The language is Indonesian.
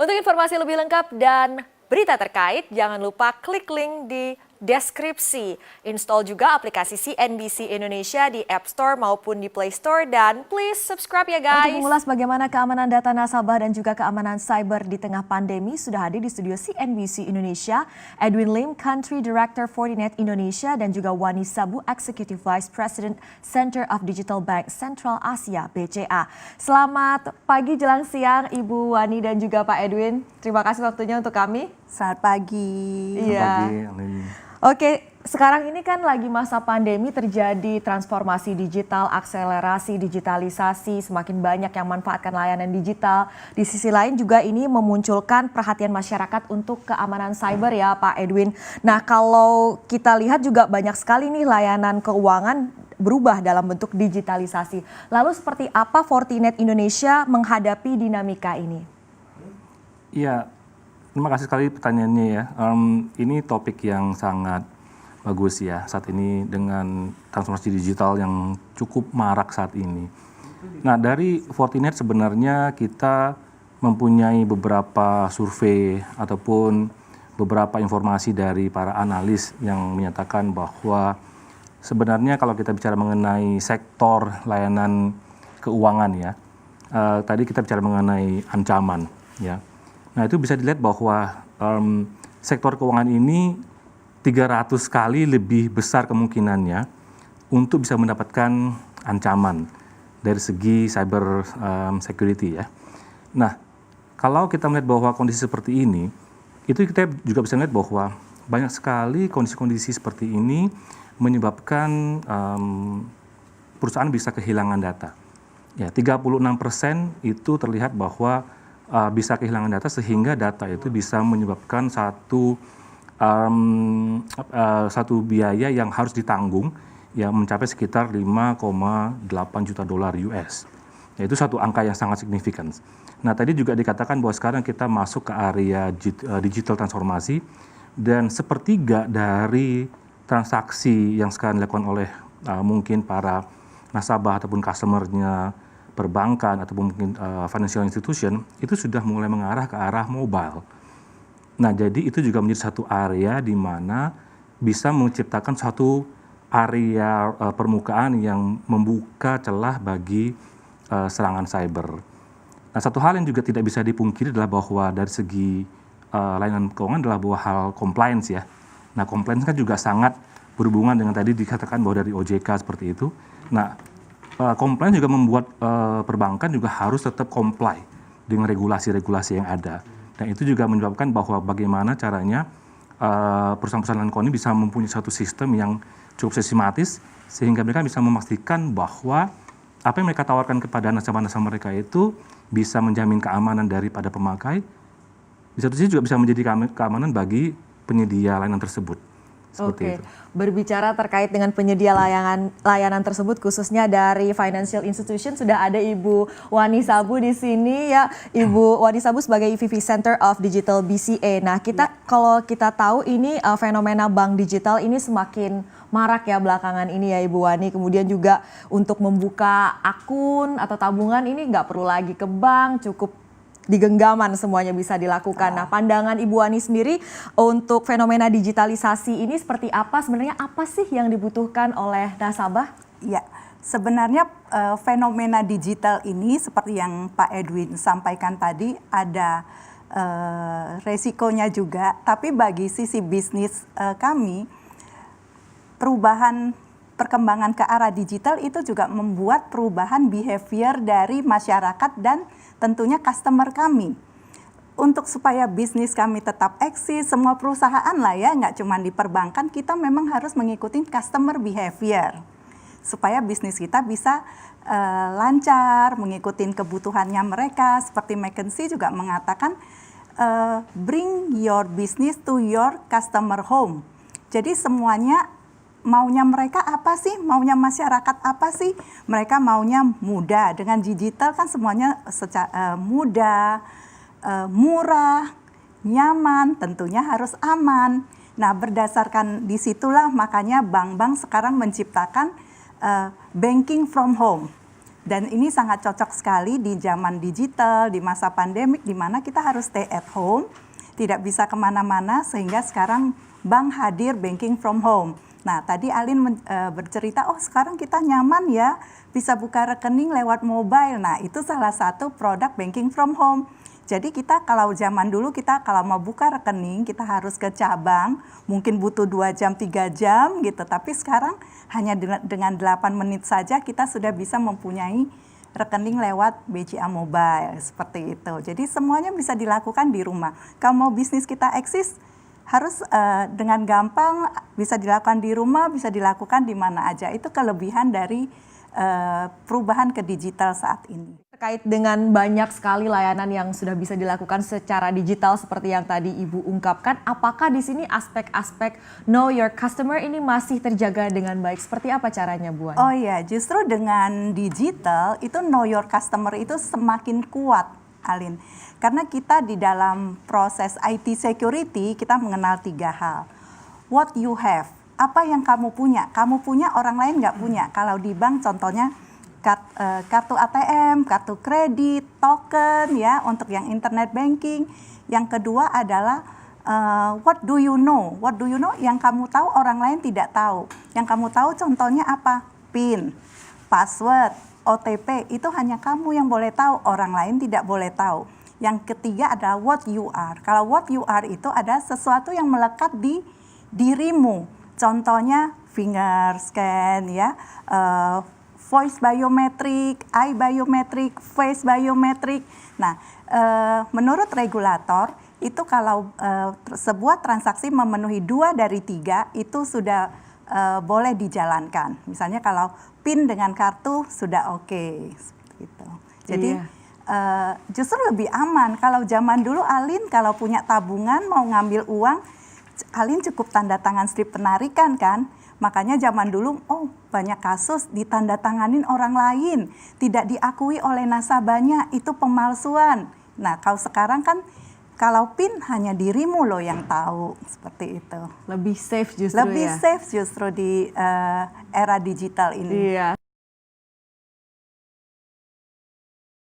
Untuk informasi lebih lengkap dan berita terkait, jangan lupa klik link di deskripsi. Install juga aplikasi CNBC Indonesia di App Store maupun di Play Store dan please subscribe ya guys. Untuk mengulas bagaimana keamanan data nasabah dan juga keamanan cyber di tengah pandemi, sudah hadir di studio CNBC Indonesia, Edwin Lim, Country Director Fortinet Indonesia, dan juga Wani Sabu, Executive Vice President Center of Digital Bank Central Asia (BCA). Selamat pagi jelang siang Ibu Wani dan juga Pak Edwin. Terima kasih waktunya untuk kami. Selamat pagi. Iya. Oke, sekarang ini kan lagi masa pandemi, terjadi transformasi digital, akselerasi digitalisasi, semakin banyak yang manfaatkan layanan digital. Di sisi lain juga ini memunculkan perhatian masyarakat untuk keamanan cyber ya Pak Edwin. Nah kalau kita lihat juga banyak sekali nih layanan keuangan berubah dalam bentuk digitalisasi. Lalu seperti apa Fortinet Indonesia menghadapi dinamika ini? Iya. Terima kasih sekali pertanyaannya ya. Ini topik yang sangat bagus ya saat ini dengan transformasi digital yang cukup marak saat ini. Nah dari Fortinet sebenarnya kita mempunyai beberapa survei ataupun beberapa informasi dari para analis yang menyatakan bahwa sebenarnya kalau kita bicara mengenai sektor layanan keuangan ya, tadi kita bicara mengenai ancaman ya. Nah itu bisa dilihat bahwa sektor keuangan ini 300 kali lebih besar kemungkinannya untuk bisa mendapatkan ancaman dari segi cyber security ya. Nah kalau kita melihat bahwa kondisi seperti ini, itu kita juga bisa melihat bahwa banyak sekali kondisi-kondisi seperti ini menyebabkan perusahaan bisa kehilangan data. Ya 36% itu terlihat bahwa bisa kehilangan data sehingga data itu bisa menyebabkan satu biaya yang harus ditanggung yang mencapai sekitar 5,8 juta dolar US. Ya, itu satu angka yang sangat signifikan. Nah tadi juga dikatakan bahwa sekarang kita masuk ke area digital transformasi dan sepertiga dari transaksi yang sekarang dilakukan oleh mungkin para nasabah ataupun customer-nya perbankan ataupun mungkin financial institution itu sudah mulai mengarah ke arah mobile. Nah, jadi itu juga menjadi satu area di mana bisa menciptakan suatu area permukaan yang membuka celah bagi serangan cyber. Nah, satu hal yang juga tidak bisa dipungkiri adalah bahwa dari segi layanan keuangan adalah bahwa hal compliance ya. Nah, compliance kan juga sangat berhubungan dengan tadi dikatakan bahwa dari OJK seperti itu. Nah, compliance juga membuat perbankan juga harus tetap comply dengan regulasi-regulasi yang ada. Dan itu juga menyebabkan bahwa bagaimana caranya perusahaan-perusahaan keuangan ini bisa mempunyai satu sistem yang cukup sistematis sehingga mereka bisa memastikan bahwa apa yang mereka tawarkan kepada nasabah-nasabah mereka itu bisa menjamin keamanan daripada pemakai. Di satu sisi juga bisa menjadi keamanan bagi penyedia layanan tersebut. Oke, berbicara terkait dengan penyedia layanan tersebut khususnya dari financial institution, sudah ada Ibu Wani Sabu di sini ya. Ibu Wani Sabu sebagai EVP Center of Digital BCA. Nah kalau kita tahu ini fenomena bank digital ini semakin marak ya belakangan ini ya Ibu Wani. Kemudian juga untuk membuka akun atau tabungan ini nggak perlu lagi ke bank, cukup di genggaman semuanya bisa dilakukan. Nah, pandangan Ibu Wani sendiri untuk fenomena digitalisasi ini seperti apa? Sebenarnya apa sih yang dibutuhkan oleh nasabah? Ya, sebenarnya fenomena digital ini seperti yang Pak Edwin sampaikan tadi ada resikonya juga. Tapi bagi sisi bisnis kami, perkembangan ke arah digital itu juga membuat perubahan behavior dari masyarakat dan tentunya customer kami. Untuk supaya bisnis kami tetap eksis, semua perusahaan lah ya, nggak cuma di perbankan, kita memang harus mengikuti customer behavior. Supaya bisnis kita bisa lancar, mengikuti kebutuhannya mereka. Seperti McKinsey juga mengatakan, bring your business to your customer home. Jadi semuanya maunya mereka apa sih? Maunya masyarakat apa sih? Mereka maunya mudah. Dengan digital kan semuanya mudah, murah, nyaman, tentunya harus aman. Nah, berdasarkan disitulah makanya bank-bank sekarang menciptakan banking from home. Dan ini sangat cocok sekali di zaman digital, di masa pandemik, di mana kita harus stay at home, tidak bisa kemana-mana, sehingga sekarang bank hadir banking from home. Nah, tadi Alin bercerita, oh sekarang kita nyaman ya, bisa buka rekening lewat mobile. Nah, itu salah satu produk banking from home. Jadi kita kalau zaman dulu kita kalau mau buka rekening, kita harus ke cabang, mungkin butuh 2 jam, 3 jam gitu. Tapi sekarang hanya dengan 8 menit saja kita sudah bisa mempunyai rekening lewat BCA Mobile, seperti itu. Jadi semuanya bisa dilakukan di rumah. Kalau mau bisnis kita eksis, harus dengan gampang bisa dilakukan di rumah, bisa dilakukan di mana aja. Itu kelebihan dari perubahan ke digital saat ini. Terkait dengan banyak sekali layanan yang sudah bisa dilakukan secara digital seperti yang tadi Ibu ungkapkan, apakah di sini aspek-aspek know your customer ini masih terjaga dengan baik? Seperti apa caranya, Bu Wani? Oh iya, justru dengan digital itu know your customer itu semakin kuat, Alin. Karena kita di dalam proses IT security kita mengenal 3 hal. What you have, apa yang kamu punya orang lain nggak punya. Kalau di bank contohnya kartu ATM, kartu kredit, token ya untuk yang internet banking. Yang kedua adalah what do you know? What do you know yang kamu tahu orang lain tidak tahu. Yang kamu tahu contohnya apa? PIN, password, OTP itu hanya kamu yang boleh tahu, orang lain tidak boleh tahu. Yang ketiga adalah what you are. Kalau what you are itu ada sesuatu yang melekat di dirimu. Contohnya finger scan ya, voice biometric, eye biometric, face biometric. Nah, menurut regulator itu kalau sebuah transaksi memenuhi 2 dari 3 itu sudah boleh dijalankan. Misalnya kalau PIN dengan kartu sudah oke, seperti itu. Jadi justru lebih aman. Kalau zaman dulu Alin kalau punya tabungan mau ngambil uang, Alin cukup tanda tangan slip penarikan kan. Makanya zaman dulu, banyak kasus ditandatanganin orang lain, tidak diakui oleh nasabahnya, itu pemalsuan. Nah, kalau sekarang kan, kalau PIN hanya dirimu loh yang tahu, seperti itu. Lebih safe justru Lebih safe justru di era digital ini. Iya.